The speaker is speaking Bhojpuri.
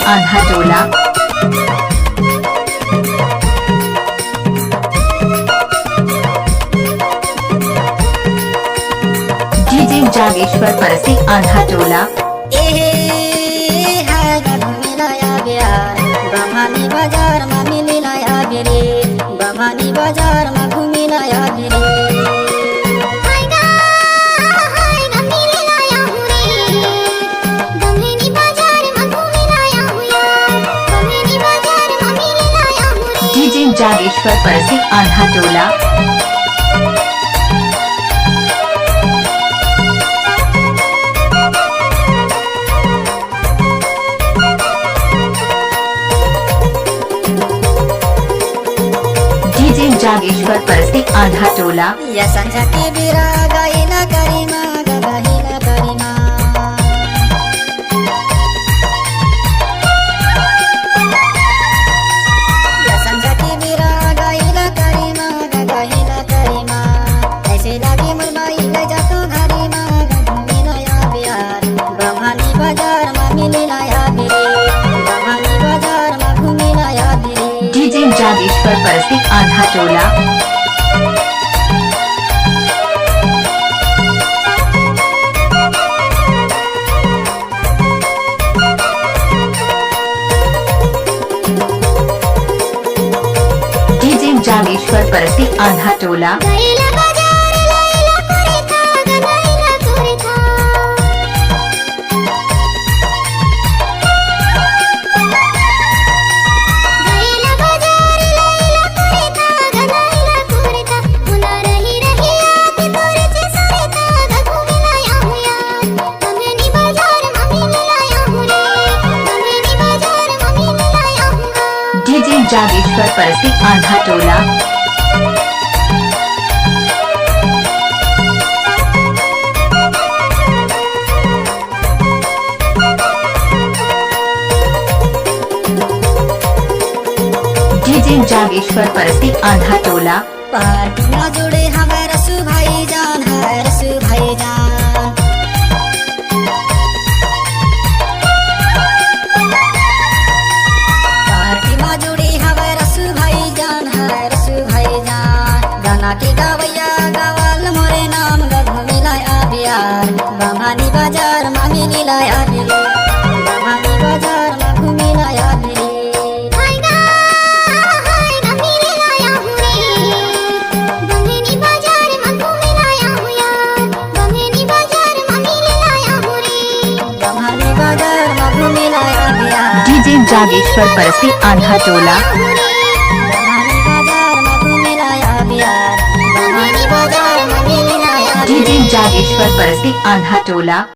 आंधा टोला। डीजे जागेश्वर परसी आंधा टोला। बमानी बाजार में मिली लाया गिरे, बमानी बाजार में घूमी लाया गिरे। डीजे जागेश्वर परसी आंधा टोला। डीजे जागेश्वर परसी आंधा टोला। या संझा के बिरा गाइला करीमा गाइला करीमा। या संझा के बिरा गाइला करीमा गाइला करीमा। ऐसे लागे मुरमाई ले जा तो घरी मा घूमी लाया बिहार। बमानी बाजार में मिली लाया गिरे, बमानी बाजार में घूमी लाया गिरे। डीजे जागेश्वर परसी आंधा टोला। डीजे जागेश्वर परसी आंधा टोला। डीजे जागेश्वर परसी आंधा टोला। डीजे जागेश्वर परसी आंधा टोला। पार्टी में जुड़े हमारे रसू भाई जान है रसू भाई जान। पार्टी में जुड़े हमारे रसू भाई जान है रसू भाई जान। गाना की गावैया गावाल मोरे नाम गधु मिलाया बिहार। बमानी बाजार में मिली लाया गिरे, बमानी बाजार में घूमी लाया गिरे। डीजे जागेश्वर परसी आंधा टोला। डीजे जागेश्वर परसी आंधा टोला।